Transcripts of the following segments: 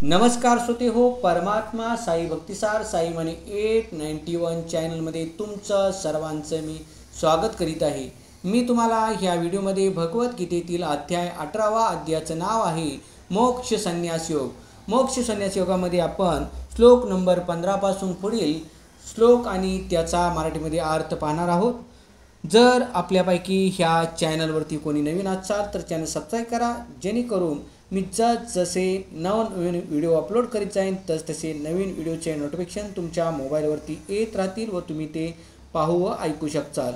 नमस्कार श्रोते हो, परमात्मा साई भक्तिसार साई मनी 891 चॅनलमध्ये तुमचं सर्वांचं मी स्वागत करीत आहे। मी तुम्हाला ह्या व्हिडिओमध्ये भगवद्गीतेतील अध्याय 18वा अध्यायाचं नाव आहे मोक्ष संन्यास योग। मोक्ष संन्यास योगामध्ये आपण श्लोक नंबर 15 पासून पुढील श्लोक आणि त्याचा मराठीमध्ये अर्थ पाहणार आहोत। जर आपल्यापैकी ह्या चॅनलवरती कोणी नवीन असाल तर चॅनल सबस्क्राईब करा, जेणेकरून मी जसे नवीन व्हिडिओ अपलोड करीत जाईन तसे नवीन व्हिडिओचे नोटिफिकेशन तुमच्या मोबाईलवरती येत राहतील व तुम्ही ते पाहू व ऐकू शकताल।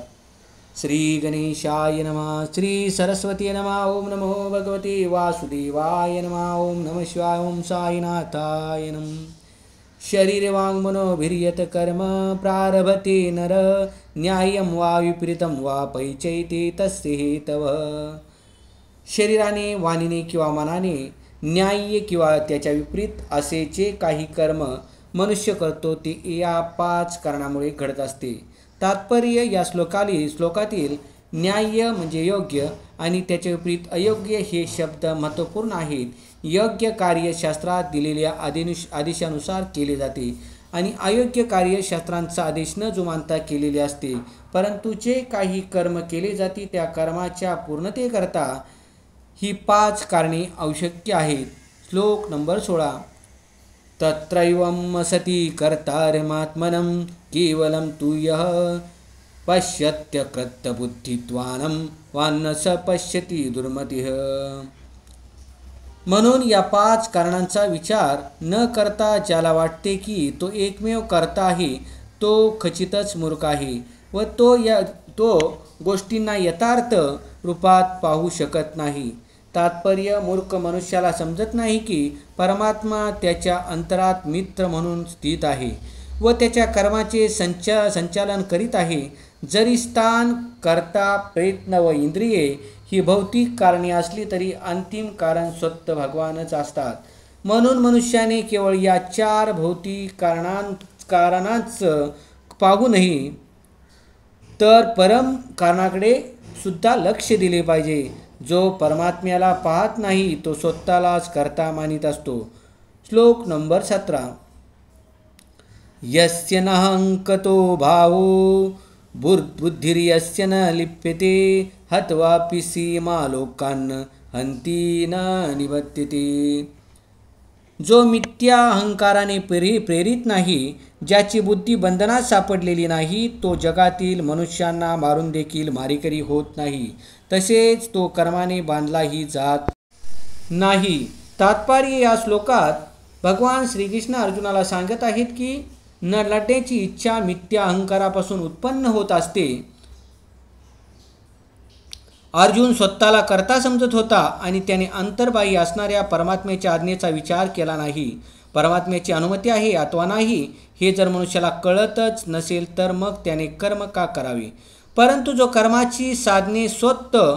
श्री गणेशाय नमः, श्री सरस्वती नमः, ओम नमो भगवते वासुदेवाय नमः, ओम नमः शिवाय, ओम साईनाथाय नमः। शरीर वांग मनोभिर्यत कर्म प्रारभते नर, न्याय्यं वा विपरीतं वा पैचैते तस्य हेतवः। शरीराने, वाणीने किंवा मनाने न्याय्य किंवा त्याच्या विपरीत असे जे काही कर्म मनुष्य करतो ते या 5 कारणामुळे घडत असते। तात्पर्य या श्लोकातील न्याय्य म्हणजे योग्य आणि त्याच्या विपरीत अयोग्य हे शब्द महत्त्वपूर्ण आहेत। योग्य कार्य शास्त्रात दिलेल्या आदेशानुसार केले जाते आणि अयोग्य कार्य शास्त्रांचा आदेश न जुमानता केलेले असते। परंतु जे काही कर्म केले जाते त्या कर्माच्या पूर्णतेकरता ही 5 कारणे आवश्यक आहेत। श्लोक नंबर 16। तत्रैवं सति कर्तारमात्मनं केवलं तु यः पश्यत्य कृतबुद्धित्वानं वान्न स पश्यति दुर्मतिः। म्हणून या 5 कारणांचा विचार न करता ज्याला वाटते की तो एकमेव कर्ता आहे तो खचितच मूर्ख आहे व तो गोष्टींना यथार्थ रूपात पाहू शकत नाही। तात्पर्य मूर्ख मनुष्याला समजत नाही की परमात्मा त्याच्या अंतरात मित्र म्हणून स्थित आहे व त्याच्या कर्माचे संचालन करीत आहे। जरी स्थान, कर्ता, प्रयत्न व इंद्रिये ही भौतिक कारणे असली तरी अंतिम कारण स्वतः भगवानच असतात। म्हणून मनुष्याने केवळ या 4 भौतिक कारणांच पाहू नये तर परम कारणाकडे सुद्धा लक्ष दिले पाहिजे। जो परमात्म्याला पाहत नाही तो स्वतःलाच कर्ता मानित असतो। श्लोक नंबर 17। यस्य नाहंकतो भावो बुद्धिर्यस्य न लिप्यते हत्वापि सीमालोकान् हन्ति न निबध्यते। जो मिथ्या अहंकाराने प्रेरित नाही, ज्याची बुद्धी बंधनात सापडलेली नाही, तो जगातील मनुष्यांना मारून देखील मारेकरी होत नाही, तसेच तो कर्माने बांधलाही जात नाही। तात्पर्य या श्लोकात भगवान श्रीकृष्ण अर्जुनाला सांगत आहेत की न लढण्याची इच्छा मिथ्या अहंकारापासून उत्पन्न होत असते। अर्जुन स्वतःला कर्ता समजत होता आणि त्याने अंतर्बाह्य असणाऱ्या परमात्म्याच्या आज्ञेचा विचार केला नाही। परमात्म्याची अनुमती आहे अथवा नाही हे जर मनुष्याला कळतच नसेल तर मग त्याने कर्म का करावे। परंतु जो कर्माची साधने स्वतः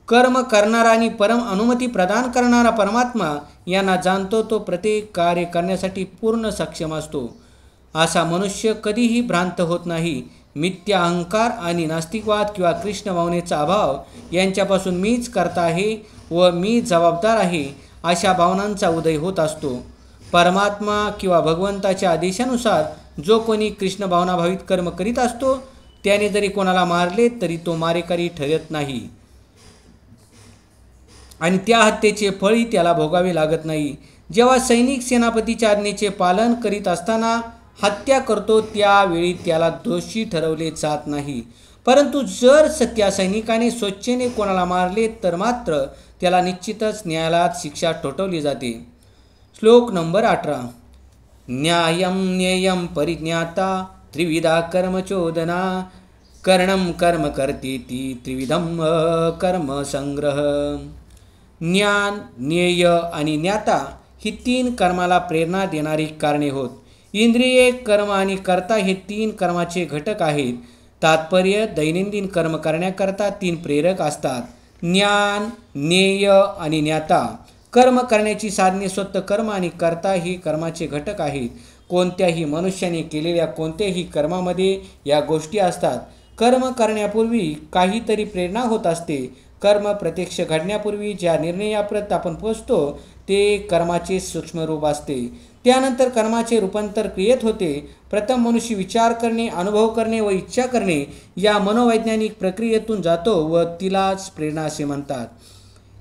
कर्म करणारा आणि परम अनुमती प्रदान करणारा परमात्मा यांना जाणतो तो प्रत्येक कार्य करण्यासाठी पूर्ण सक्षम असतो। असा मनुष्य कधीही भ्रांत होत नाही। मिथ्या अहंकार आणि नास्तिकवाद किंवा कृष्ण भावनेचा अभाव यांच्यापासून मीच करता आहे व मी जबाबदार आहे अशा भावनांचा उदय होत असतो। परमात्मा किंवा भगवंताच्या आदेशानुसार जो कोणी कृष्ण भावनाभावित कर्म करीत असतो त्याने जरी कोणाला मारले तरी तो मारेकरी ठरत नाही आणि त्या हत्येचे फळही त्याला भोगावे लागत नाही। जेव्हा सैनिक सेनापतीच्या आज्ञेचे पालन करीत असताना हत्या करतो त्यावेळी त्याला दोषी ठरवले जात नाही, परंतु जर त्या सैनिकाने स्वेच्छेने कोणाला मारले तर मात्र त्याला निश्चितच न्यायालयात शिक्षा ठोठावली जाते। श्लोक नंबर 18। न्यायं ज्ञेयं परिज्ञाता त्रिविधा कर्मचोदना करणं कर्म कर्तेति त्रिविधम कर्म संग्रह। ज्ञान, ज्ञेय आणि ज्ञाता ही 3 कर्माला प्रेरणा देणारी कारणे होत। इंद्रिये, कर्म आणि कर्ता हे 3 कर्माचे घटक आहेत। तात्पर्य दैनंदिन कर्म करण्याकरता 3 प्रेरक असतात, ज्ञान, ज्ञेय आणि ज्ञाता। कर्म करण्याची साधने स्वतः कर्म आणि कर्ता ही कर्माचे घटक आहेत। कोणत्याही मनुष्याने केलेल्या कोणत्याही कर्मामध्ये या गोष्टी असतात। कर्म करण्यापूर्वी काहीतरी प्रेरणा होत असते। कर्म प्रत्यक्ष घडण्यापूर्वी ज्या निर्णयाप्रत आपण पोचतो ते कर्माचे सूक्ष्म रूप असते. त्यानंतर कर्माचे रूपांतर क्रियेत होते. प्रथम मनुष्य विचार करणे, अनुभव करणे व इच्छा करणे या मनोवैज्ञानिक प्रक्रियेतून जातो व तिलाच प्रेरणा असे म्हणतात.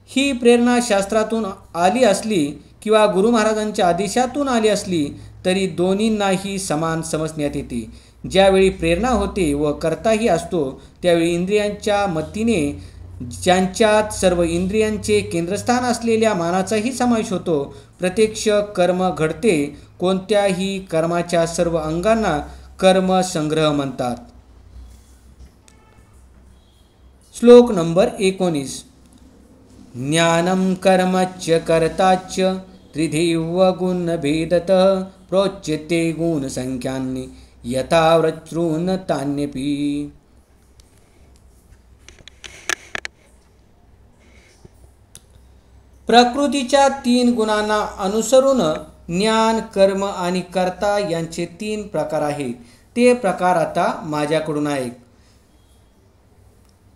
ही प्रेरणा शास्त्रातून आली असली किंवा गुरु महाराजांच्या आदेशातून आली असली तरी दोन्हींनाही समान समजण्यात येते. ज्यावेळी प्रेरणा होते व कर्ताही असतो त्यावेळी इंद्रियांच्या मतीने ज्यांच्यात सर्व इंद्रियांचे केंद्रस्थान असलेल्या मानाचाही समावेश होतो. प्रत्यक्ष कर्म घडते. कोणत्याही कर्माच्या सर्व अंगांना कर्मसंग्रह म्हणतात. श्लोक नंबर 19. ज्ञानं कर्मच कर्ताच त्रिधैव गुणभेदतः प्रोच्यते गुणसंख्यानि यथा व्रजॄन् तान्यपि. प्रकृतीच्या 3 गुणांना अनुसरून ज्ञान, कर्म आणि कर्ता यांचे 3 प्रकार आहेत. ते प्रकार आता माझ्याकडून ऐक.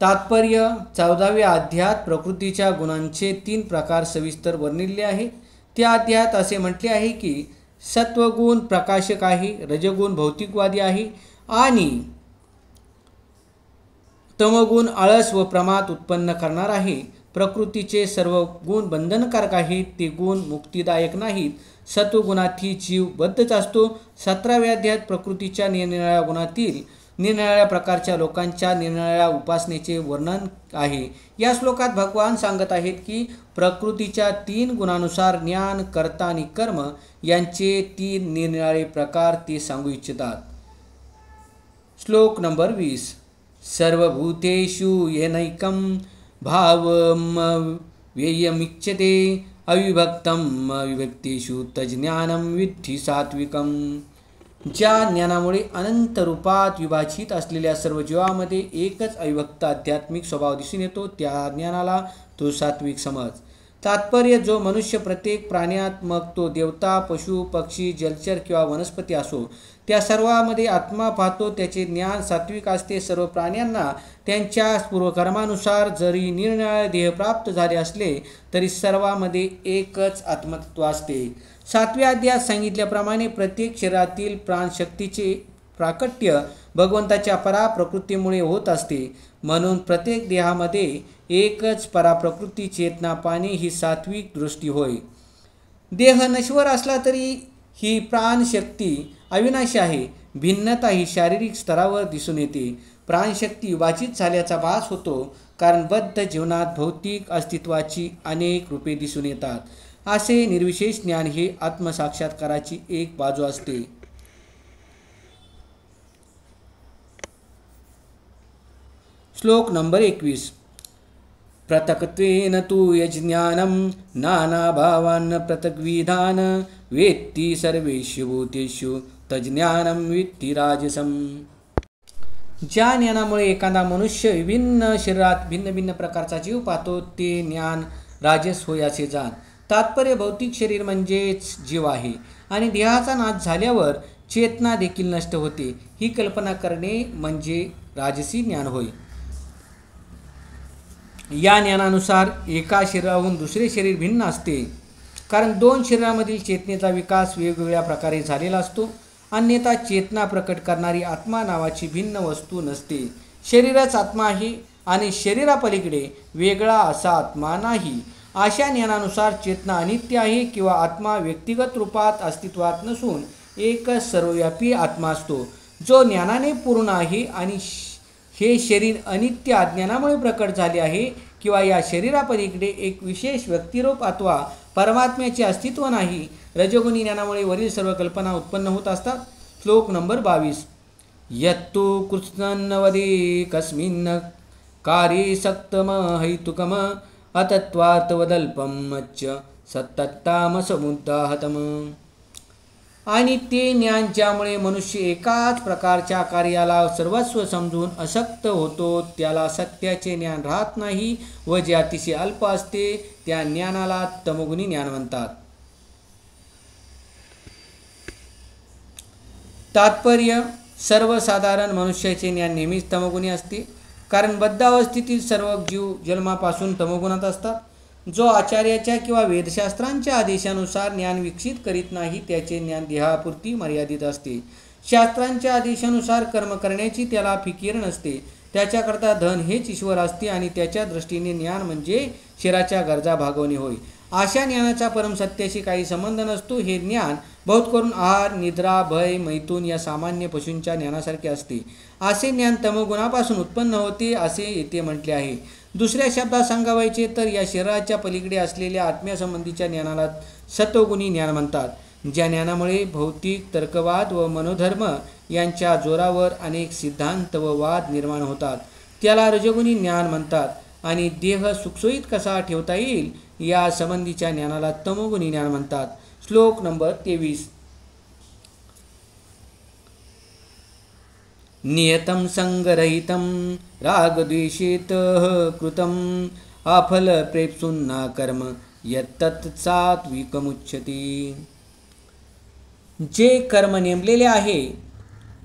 तात्पर्य 14व्या अध्यायात प्रकृतीच्या गुणांचे 3 प्रकार सविस्तर वर्णिले आहेत. त्या अध्यायात असे म्हटले आहे की सत्वगुण प्रकाशक आहे, रजगुण भौतिकवादी आहे आणि तमगुण आळस व प्रमाद उत्पन्न करणार आहे. प्रकृतीचे सर्व गुण बंधनकारक आहेत. ते गुण मुक्तिदायक नाहीत. सत्वगुणातही जीव बद्धच असतो. 17व्या अध्यायात प्रकृतीच्या निरनिराळ्या गुणातील निरनिराळ्या प्रकारच्या लोकांच्या निरनिराळ्या उपासनेचे वर्णन आहे. या श्लोकात भगवान सांगत आहेत की प्रकृतीच्या 3 गुणानुसार ज्ञान, कर्ता आणि कर्म यांचे 3 निरनिराळे प्रकार ते सांगू इच्छितात. श्लोक नंबर 20. सर्वभूतेषु येनैकं भावं व्ययमिच्छते अविभक्तम अविभक्तेषु तज्ज्ञानं विद्धि सात्विकम. ज्या ज्ञानामुळे अनंत रूपात विभाजित असलेल्या सर्व जीवामध्ये एकच अविभक्त आध्यात्मिक स्वभाव दिसून येतो त्या ज्ञानाला तो सात्विक समज. तात्पर्य जो मनुष्य प्रत्येक प्राण्यात, मग तो देवता, पशु, पक्षी, जलचर किंवा वनस्पती असो, त्या सर्वांमध्ये आत्मा पाहतो त्याचे ज्ञान सात्विक असते. सर्व प्राण्यांना त्यांच्या पूर्वकर्मानुसार जरी निरनिराळे देह प्राप्त झाले असले तरी सर्वांमध्ये एकच आत्मतत्व असते. 7व्या अध्यायात सांगितल्याप्रमाणे प्रत्येक शरीरातील प्राणशक्तीचे प्राकट्य भगवंताच्या पराप्रकृतीमुळे होत असते. म्हणून प्रत्येक देहामध्ये एकच पराप्रकृती चेतना पाहणे ही सात्विक दृष्टी होय. देह नश्वर असला तरी ही प्राणशक्ती अविनाशी आहे. भिन्नता ही शारीरिक स्तरावर दिसून येते. प्राणशक्ती विभाजित झाल्याचा भास होतो कारण बद्ध जीवनात भौतिक अस्तित्वाची अनेक रूपे दिसून येतात. असे निर्विशेष ज्ञान हे आत्मसाक्षात्काराची एक बाजू असते. श्लोक नंबर 21. पृथक्त्वेन तु यज्ज्ञानं नानाभावान् पृथग्विधान् वेत्ति सर्वेषु भूतेषु तज्ज्ञानं विद्धि राजसम्. ज्या ज्ञानामुळे एखादा मनुष्य विभिन्न शरीरात भिन्न भिन्न प्रकारचा जीव पाहतो ते ज्ञान राजस होय असे जाण. तात्पर्य भौतिक शरीर म्हणजेच जीव आहे आणि देहाचा नाश झाल्यावर चेतना देखील नष्ट होते ही कल्पना करणे म्हणजे राजसी ज्ञान होय. या ज्ञानानुसार एका शरीराहून दुसरे शरीर भिन्न असते कारण 2 शरीरामधील चेतनेचा विकास वेगवेगळ्या प्रकारे झालेला असतो. अन्यथा चेतना प्रकट करणारी आत्मा नावाची भिन्न वस्तू नसते. शरीरच आत्मा आहे आणि शरीरापलीकडे वेगळा असा आत्मा नाही. अशा ज्ञानानुसार चेतना अनित्य आहे किंवा आत्मा व्यक्तिगत रूपात अस्तित्वात नसून एकच सर्वव्यापी आत्मा असतो जो ज्ञानाने पूर्ण आहे आणि हे शरीर अनित्य अज्ञानामुळे प्रकट झाले आहे किंवा या शरीरापलीकडे एक विशेष व्यक्तिरूप अथवा परमात्म्याचे अस्तित्व नाही. रजोगुणी ज्ञानामुळे वरील सर्व कल्पना उत्पन्न होत असतात. श्लोक नंबर 22. यत्तु कृत्स्नवदे कस्मिन् कार्ये सक्तम हैतुकम अतत्वार्थवदल्पम च सत्तत्तामसमुदाहतम. आणि ते ज्ञान ज्यामुळे मनुष्य एकाच प्रकारच्या कार्याला सर्वस्व समजून अशक्त होतो त्याला सत्याचे ज्ञान राहत नाही व जे अतिशय अल्प असते त्या ज्ञानाला तमोगुणी ज्ञान म्हणतात. तात्पर्य सर्वसाधारण मनुष्याचे ज्ञान नेहमीच तमोगुणी असते कारण बद्धावस्थेतील सर्व जीव जन्मापासून तमोगुणात असतात. जो आचार्याच्या किंवा वेदशास्त्रांच्या आदेशानुसार ज्ञान विकसित करीत नाही त्याचे ज्ञान देहापुरती मर्यादित असते. शास्त्रांच्या आदेशानुसार कर्म करण्याची त्याला फिकीर नसते. त्याच्याकरता धन हेच ईश्वर असते आणि त्याच्या दृष्टीने ज्ञान म्हणजे शरीराच्या गरजा भागवणे होय. अशा ज्ञानाचा परमसत्याशी काही संबंध नसतो. हे ज्ञान बहुत करून आहार, निद्रा, भय, मैथून या सामान्य पशूंच्या ज्ञानासारखे असते. असे ज्ञान तमोगुणापासून उत्पन्न होते असे येथे म्हटले आहे. दुसऱ्या शब्दात सांगावायचे तर या शरीराच्या पलीकडे असलेल्या आत्म्यासंबंधीच्या ज्ञानाला सत्वगुणी ज्ञान म्हणतात. ज्या ज्ञानामुळे भौतिक तर्कवाद व मनोधर्म यांच्या जोरावर अनेक सिद्धांत व वाद निर्माण होतात त्याला रजोगुणी ज्ञान म्हणतात. आणि देह सुखसोयीत कसा ठेवता येईल या संबंधीच्या ज्ञानाला तमोगुणी ज्ञान म्हणतात. श्लोक नंबर 23. नियतं संगरहितं रागद्वेषेतः कृतं अफलप्रेप्सुना कर्म यत्तत् सात्विकमुच्यते. जे कर्म नेमलेले आहे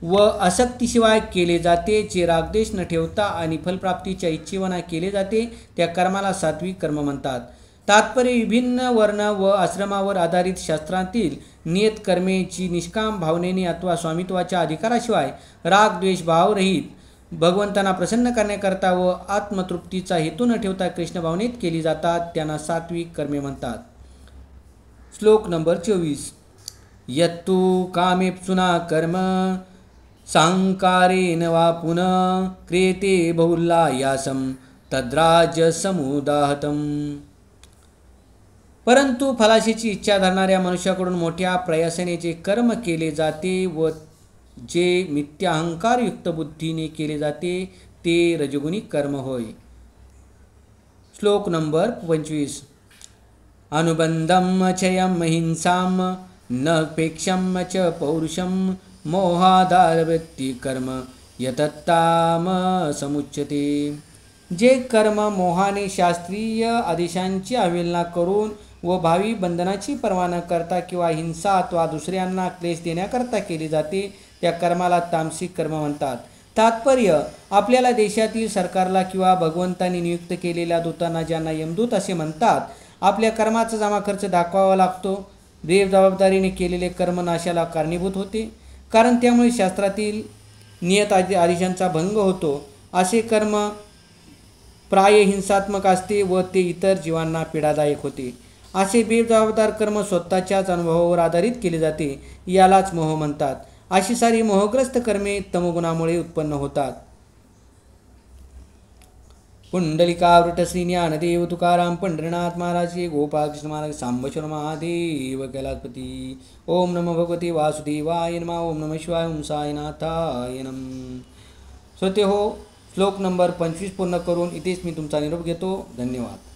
व आसक्तीशिवाय केले जाते, जे रागद्वेष न ठेवता आणि फलप्राप्तीच्या इच्छेविना केले जाते त्या कर्माला सात्विक कर्म म्हणतात. तात्पर्य विभिन्न वर्ण व आश्रमावर आधारित शास्त्रांतील नियत कर्मे जी निष्काम भावनेने अथवा स्वामित्वाच्या अधिकाराशिवाय राग द्वेष भावरहित भगवंतांना प्रसन्न करण्याकरता व आत्मतृप्तीचा हेतू न ठेवता कृष्ण भावनेत केली जातात त्यांना सात्विक कर्मे म्हणतात. श्लोक नंबर 24. यत्तु कामेप्सुना कर्म सांकारेण वा पुनः क्रियते बहुल्लायासं तद्राजसमुदाहतम्. परंतु फलाशीची इच्छा धरणाऱ्या मनुष्याकडून मोठ्या प्रयासाने जे कर्म केले जाते व जे मिथ्याहंकारयुक्त बुद्धीने केले जाते ते रजोगुणी कर्म होय. श्लोक नंबर 25. अनुबंधम चयम हिंसाम न पेक्षम च पौरुषम मोहाधारवृत्ती कर्म यतत्ताम समुच्यते. जे कर्म मोहाने शास्त्रीय आदेशांची अवहेलना करून व भावी बंधनाची पर्वा न करता किंवा हिंसा अथवा दुसऱ्यांना क्लेश देण्याकरता केले जाते त्या कर्माला तामसिक कर्म म्हणतात. तात्पर्य आपल्याला देशातील सरकारला किंवा भगवंतांनी नियुक्त केलेल्या दूतांना ज्यांना यमदूत असे म्हणतात आपल्या कर्माचा जमा खर्च दाखवावा लागतो. बेजबाबदारीने केलेले कर्म नाशाला कारणीभूत होते कारण त्यामुळे शास्त्रातील नियत आदेशांचा भंग होतो. असे कर्म प्राय हिंसात्मक असते व ते इतर जीवांना पीडादायक होते. असे बेजबाबदार कर्म स्वतःच्याच अनुभवावर आधारित केले जाते यालाच मोह म्हणतात. अशी सारी मोहग्रस्त कर्मे तमोगुणामुळे उत्पन्न होतात. पुंडलिकावृत श्री ज्ञानदेव तुकाराम पंढरीनाथ महाराज गोपालकृष्ण महाराज सांबेश्वर महादेव कैलासपती. ओम नमो भगवते वासुदेवाय नमः. ओम नमः शिवाय. ओम साईनाथाय नमः. श्रोते हो, श्लोक नंबर 25 पूर्ण करून इथेच मी तुमचा निरोप घेतो. धन्यवाद.